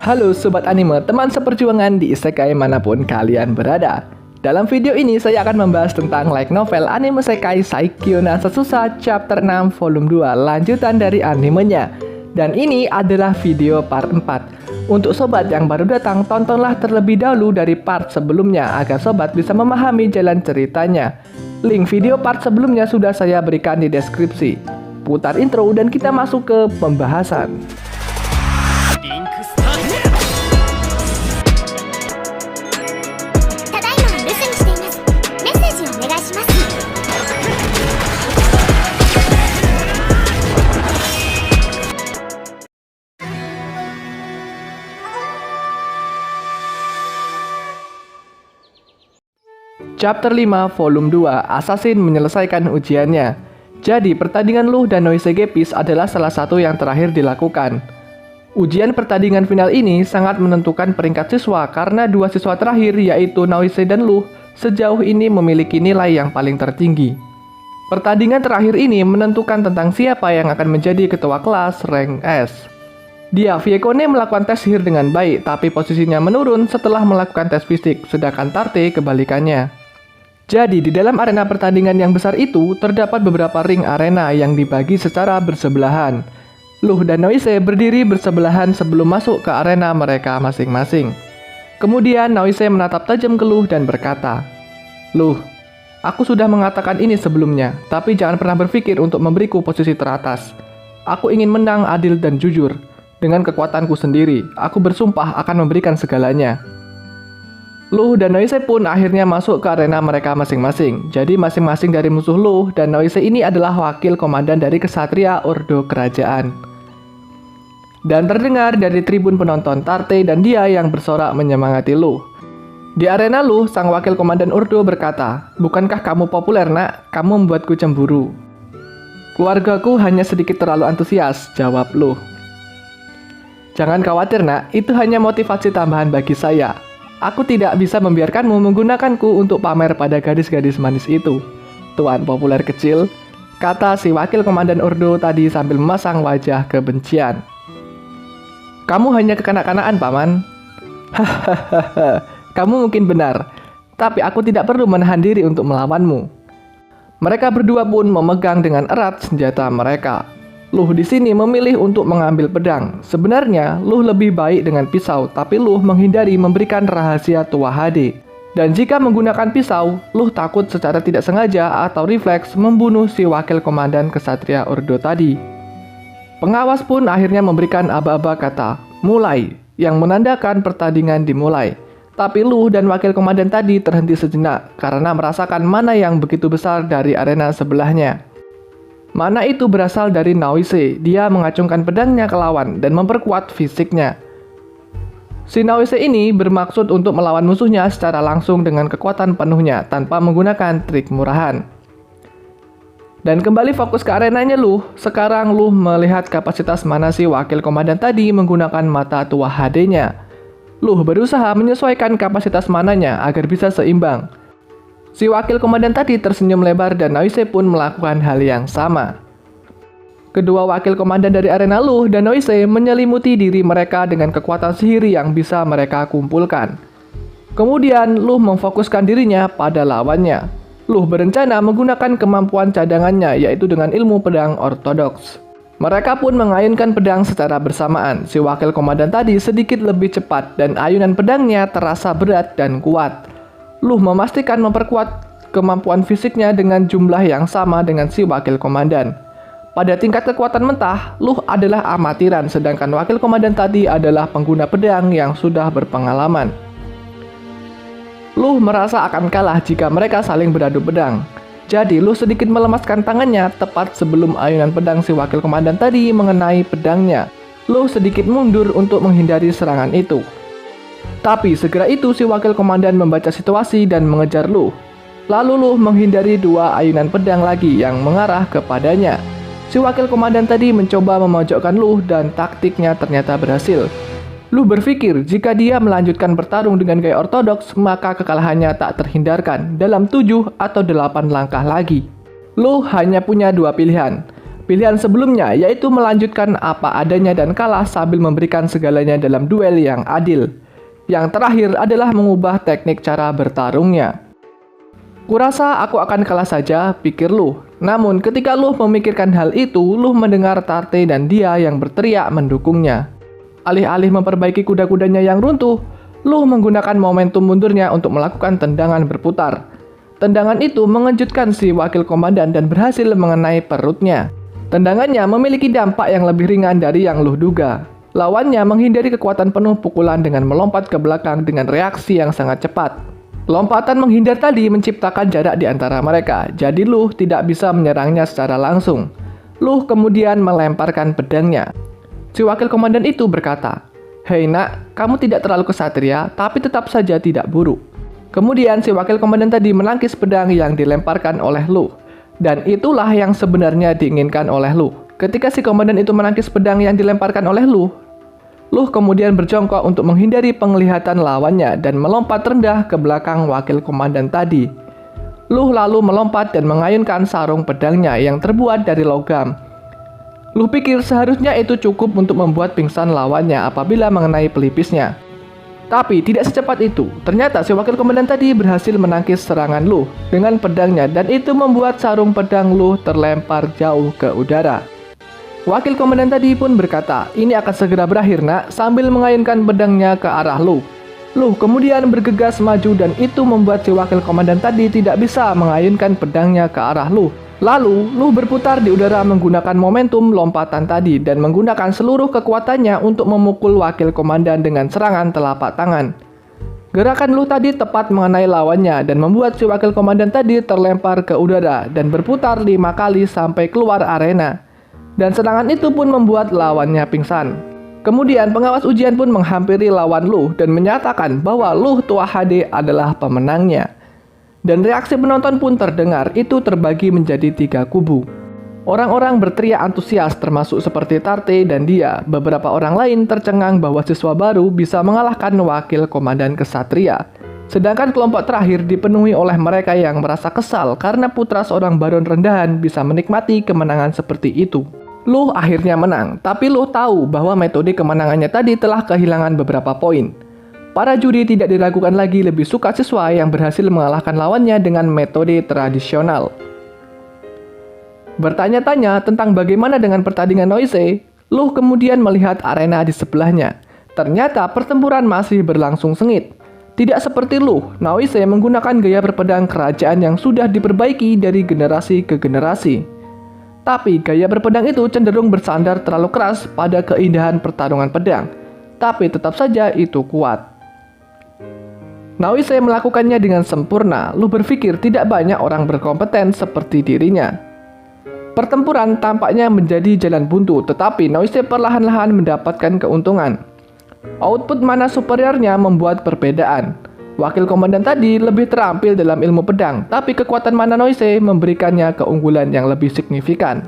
Halo Sobat Anime, teman seperjuangan di isekai manapun kalian berada. Dalam video ini saya akan membahas tentang light novel anime isekai Saikyo na Sasusa chapter 6 volume 2 lanjutan dari animenya. Dan ini adalah video part 4. Untuk sobat yang baru datang, tontonlah terlebih dahulu dari part sebelumnya agar sobat bisa memahami jalan ceritanya. Link video part sebelumnya sudah saya berikan di deskripsi. Putar intro dan kita masuk ke pembahasan. Chapter 5 Volume 2 Assassin menyelesaikan ujiannya. Jadi pertandingan Luh dan Noise Gepis adalah salah satu yang terakhir dilakukan. Ujian pertandingan final ini sangat menentukan peringkat siswa karena dua siswa terakhir yaitu Noise dan Luh sejauh ini memiliki nilai yang paling tertinggi. Pertandingan terakhir ini menentukan tentang siapa yang akan menjadi ketua kelas rank S. Dia Viekone melakukan tes sihir dengan baik tapi posisinya menurun setelah melakukan tes fisik, sedangkan Tarte kebalikannya. Jadi di dalam arena pertandingan yang besar itu terdapat beberapa ring arena yang dibagi secara bersebelahan. Luh dan Noise berdiri bersebelahan sebelum masuk ke arena mereka masing-masing. Kemudian Noise menatap tajam ke Luh dan berkata, "Luh, aku sudah mengatakan ini sebelumnya, tapi jangan pernah berpikir untuk memberiku posisi teratas. Aku ingin menang adil dan jujur. Dengan kekuatanku sendiri, aku bersumpah akan memberikan segalanya." Luh dan Noise pun akhirnya masuk ke arena mereka masing-masing. Jadi masing-masing dari musuh Luh dan Noise ini adalah wakil komandan dari kesatria Ordo Kerajaan. Dan terdengar dari tribun penonton Tarte dan dia yang bersorak menyemangati Luh. Di arena Luh, sang wakil komandan Ordo berkata, "Bukankah kamu populer, nak? Kamu membuatku cemburu." "Keluargaku hanya sedikit terlalu antusias," jawab Luh. "Jangan khawatir, nak. Itu hanya motivasi tambahan bagi saya. Aku tidak bisa membiarkanmu menggunakanku untuk pamer pada gadis-gadis manis itu, tuan populer kecil," kata si wakil komandan Ordo tadi sambil memasang wajah kebencian. "Kamu hanya kekanak-kanakan, paman." "Hahaha, kamu mungkin benar, tapi aku tidak perlu menahan diri untuk melawanmu." Mereka berdua pun memegang dengan erat senjata mereka. Luh di sini memilih untuk mengambil pedang. Sebenarnya, Luh lebih baik dengan pisau, tapi Luh menghindari memberikan rahasia Tua Hade. Dan jika menggunakan pisau, Luh takut secara tidak sengaja atau refleks membunuh si wakil komandan kesatria Ordo tadi. Pengawas pun akhirnya memberikan aba-aba kata, "Mulai," yang menandakan pertandingan dimulai. Tapi Luh dan wakil komandan tadi terhenti sejenak karena merasakan mana yang begitu besar dari arena sebelahnya. Mana itu berasal dari Noise. Dia mengacungkan pedangnya ke lawan dan memperkuat fisiknya. Si Noise ini bermaksud untuk melawan musuhnya secara langsung dengan kekuatan penuhnya tanpa menggunakan trik murahan. Dan kembali fokus ke arenanya Luh. Sekarang Luh melihat kapasitas mana si wakil komandan tadi menggunakan mata Tua Hade-nya. Luh berusaha menyesuaikan kapasitas mananya agar bisa seimbang. Si wakil komandan tadi tersenyum lebar dan Noise pun melakukan hal yang sama. Kedua wakil komandan dari arena Luh dan Noise menyelimuti diri mereka dengan kekuatan sihir yang bisa mereka kumpulkan. Kemudian Luh memfokuskan dirinya pada lawannya. Luh berencana menggunakan kemampuan cadangannya yaitu dengan ilmu pedang ortodoks. Mereka pun mengayunkan pedang secara bersamaan. Si wakil komandan tadi sedikit lebih cepat dan ayunan pedangnya terasa berat dan kuat. Luh memastikan memperkuat kemampuan fisiknya dengan jumlah yang sama dengan si wakil komandan. Pada tingkat kekuatan mentah, Luh adalah amatiran, sedangkan wakil komandan tadi adalah pengguna pedang yang sudah berpengalaman. Luh merasa akan kalah jika mereka saling beradu pedang. Jadi Luh sedikit melemaskan tangannya tepat sebelum ayunan pedang si wakil komandan tadi mengenai pedangnya. Luh sedikit mundur untuk menghindari serangan itu. Tapi segera itu si wakil komandan membaca situasi dan mengejar Luh. Lalu Luh menghindari dua ayunan pedang lagi yang mengarah kepadanya. Si wakil komandan tadi mencoba memojokkan Luh dan taktiknya ternyata berhasil. Luh berpikir jika dia melanjutkan bertarung dengan gaya ortodoks, maka kekalahannya tak terhindarkan dalam 7 atau 8 langkah lagi. Luh hanya punya dua pilihan, Pilihan sebelumnya yaitu melanjutkan apa adanya dan kalah sambil memberikan segalanya dalam duel yang adil. Yang terakhir adalah mengubah teknik cara bertarungnya. Kurasa aku akan kalah saja, pikir Luh. Namun ketika Luh memikirkan hal itu, Luh mendengar Tarte dan dia yang berteriak mendukungnya. Alih-alih memperbaiki kuda-kudanya yang runtuh, Luh menggunakan momentum mundurnya untuk melakukan tendangan berputar. Tendangan itu mengejutkan si wakil komandan dan berhasil mengenai perutnya. Tendangannya memiliki dampak yang lebih ringan dari yang Luh duga. Lawannya menghindari kekuatan penuh pukulan dengan melompat ke belakang dengan reaksi yang sangat cepat. Lompatan menghindar tadi menciptakan jarak di antara mereka, jadi Luh tidak bisa menyerangnya secara langsung. Luh kemudian melemparkan pedangnya. Si wakil komandan itu berkata, "Hei nak, kamu tidak terlalu kesatria, tapi tetap saja tidak buruk." Kemudian si wakil komandan tadi menangkis pedang yang dilemparkan oleh Luh. Dan itulah yang sebenarnya diinginkan oleh Luh. Ketika si komandan itu menangkis pedang yang dilemparkan oleh Luh, Luh kemudian berjongkok untuk menghindari penglihatan lawannya dan melompat rendah ke belakang wakil komandan tadi. Luh lalu melompat dan mengayunkan sarung pedangnya yang terbuat dari logam. Luh pikir seharusnya itu cukup untuk membuat pingsan lawannya apabila mengenai pelipisnya. Tapi tidak secepat itu. Ternyata si wakil komandan tadi berhasil menangkis serangan Luh dengan pedangnya dan itu membuat sarung pedang Luh terlempar jauh ke udara. Wakil komandan tadi pun berkata, "Ini akan segera berakhir nak," sambil mengayunkan pedangnya ke arah Luh. Luh kemudian bergegas maju dan itu membuat si wakil komandan tadi tidak bisa mengayunkan pedangnya ke arah Luh. Lalu, Luh berputar di udara menggunakan momentum lompatan tadi dan menggunakan seluruh kekuatannya untuk memukul wakil komandan dengan serangan telapak tangan. Gerakan Luh tadi tepat mengenai lawannya dan membuat si wakil komandan tadi terlempar ke udara dan berputar 5 kali sampai keluar arena. Dan serangan itu pun membuat lawannya pingsan. Kemudian pengawas ujian pun menghampiri lawan Luh dan menyatakan bahwa Luh Tua HD adalah pemenangnya. Dan reaksi penonton pun terdengar, itu terbagi menjadi 3 kubu. Orang-orang berteriak antusias termasuk seperti Tarte dan dia. Beberapa orang lain tercengang bahwa siswa baru bisa mengalahkan wakil komandan kesatria. Sedangkan kelompok terakhir dipenuhi oleh mereka yang merasa kesal karena putra seorang baron rendahan bisa menikmati kemenangan seperti itu. Luh akhirnya menang, tapi Luh tahu bahwa metode kemenangannya tadi telah kehilangan beberapa poin. Para juri tidak diragukan lagi lebih suka siswa yang berhasil mengalahkan lawannya dengan metode tradisional. Bertanya-tanya tentang bagaimana dengan pertandingan Noise, Luh kemudian melihat arena di sebelahnya. Ternyata pertempuran masih berlangsung sengit. Tidak seperti Luh, Noise menggunakan gaya berpedang kerajaan yang sudah diperbaiki dari generasi ke generasi. Tapi gaya berpedang itu cenderung bersandar terlalu keras pada keindahan pertarungan pedang. Tapi tetap saja itu kuat. Noise melakukannya dengan sempurna. Luh berpikir tidak banyak orang berkompeten seperti dirinya. Pertempuran tampaknya menjadi jalan buntu, tetapi Noise perlahan-lahan mendapatkan keuntungan. Output mana superiornya membuat perbedaan. Wakil komandan tadi lebih terampil dalam ilmu pedang, tapi kekuatan mana Noise memberikannya keunggulan yang lebih signifikan.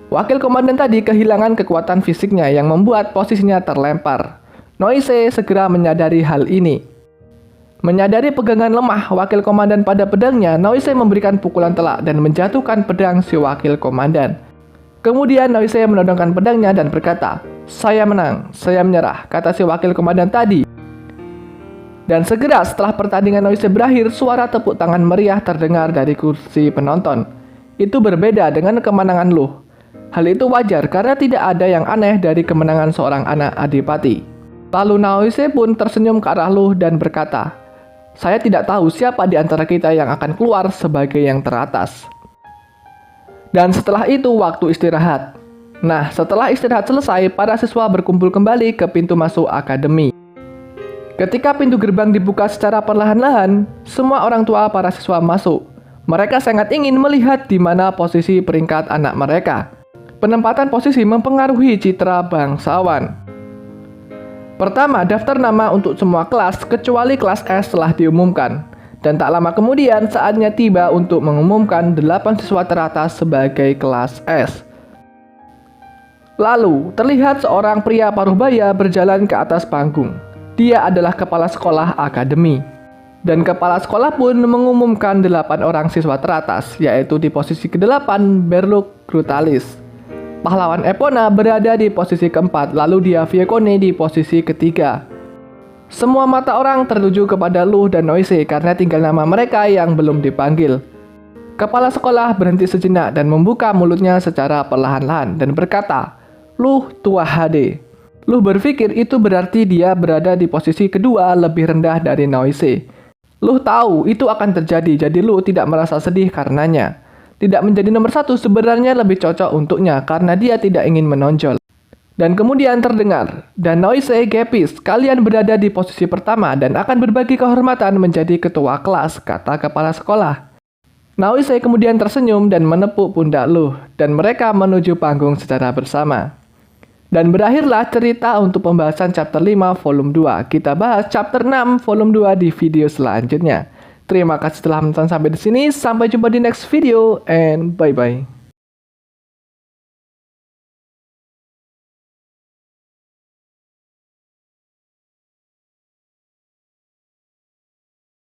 Wakil komandan tadi kehilangan kekuatan fisiknya yang membuat posisinya terlempar. Noise segera menyadari hal ini. Menyadari pegangan lemah wakil komandan pada pedangnya, Noise memberikan pukulan telak dan menjatuhkan pedang si wakil komandan. Kemudian Noise menodongkan pedangnya dan berkata, "Saya menang, saya menyerah," kata si wakil komandan tadi. Dan segera setelah pertandingan Noise berakhir, suara tepuk tangan meriah terdengar dari kursi penonton. Itu berbeda dengan kemenangan Luh. Hal itu wajar karena tidak ada yang aneh dari kemenangan seorang anak adipati. Lalu Noise pun tersenyum ke arah Luh dan berkata, "Saya tidak tahu siapa di antara kita yang akan keluar sebagai yang teratas." Dan setelah itu waktu istirahat. Nah, setelah istirahat selesai, para siswa berkumpul kembali ke pintu masuk akademi. Ketika pintu gerbang dibuka secara perlahan-lahan, semua orang tua para siswa masuk. Mereka sangat ingin melihat di mana posisi peringkat anak mereka. Penempatan posisi mempengaruhi citra bangsawan. Pertama, daftar nama untuk semua kelas kecuali kelas S telah diumumkan. Dan tak lama kemudian saatnya tiba untuk mengumumkan 8 siswa teratas sebagai kelas S. Lalu, terlihat seorang pria paruh baya berjalan ke atas panggung. Dia adalah kepala sekolah akademi. Dan kepala sekolah pun mengumumkan 8 orang siswa teratas, yaitu di posisi ke-8 Berluk Brutalis. Pahlawan Epona berada di posisi ke-4, lalu Diaviecone di posisi ke-3. Semua mata orang tertuju kepada Luh dan Noise karena tinggal nama mereka yang belum dipanggil. Kepala sekolah berhenti sejenak dan membuka mulutnya secara perlahan-lahan dan berkata, "Luh tua HD." Luh berpikir itu berarti dia berada di posisi kedua lebih rendah dari Noise. Luh tahu itu akan terjadi, jadi Luh tidak merasa sedih karenanya. Tidak menjadi nomor 1 sebenarnya lebih cocok untuknya karena dia tidak ingin menonjol. Dan kemudian terdengar, "Dan Noise Gepis, kalian berada di posisi pertama dan akan berbagi kehormatan menjadi ketua kelas," kata kepala sekolah. Noise kemudian tersenyum dan menepuk pundak Luh, dan mereka menuju panggung secara bersama. Dan berakhirlah cerita untuk pembahasan chapter 5 volume 2. Kita bahas chapter 6 volume 2 di video selanjutnya. Terima kasih telah menonton sampai di sini. Sampai jumpa di next video and bye-bye.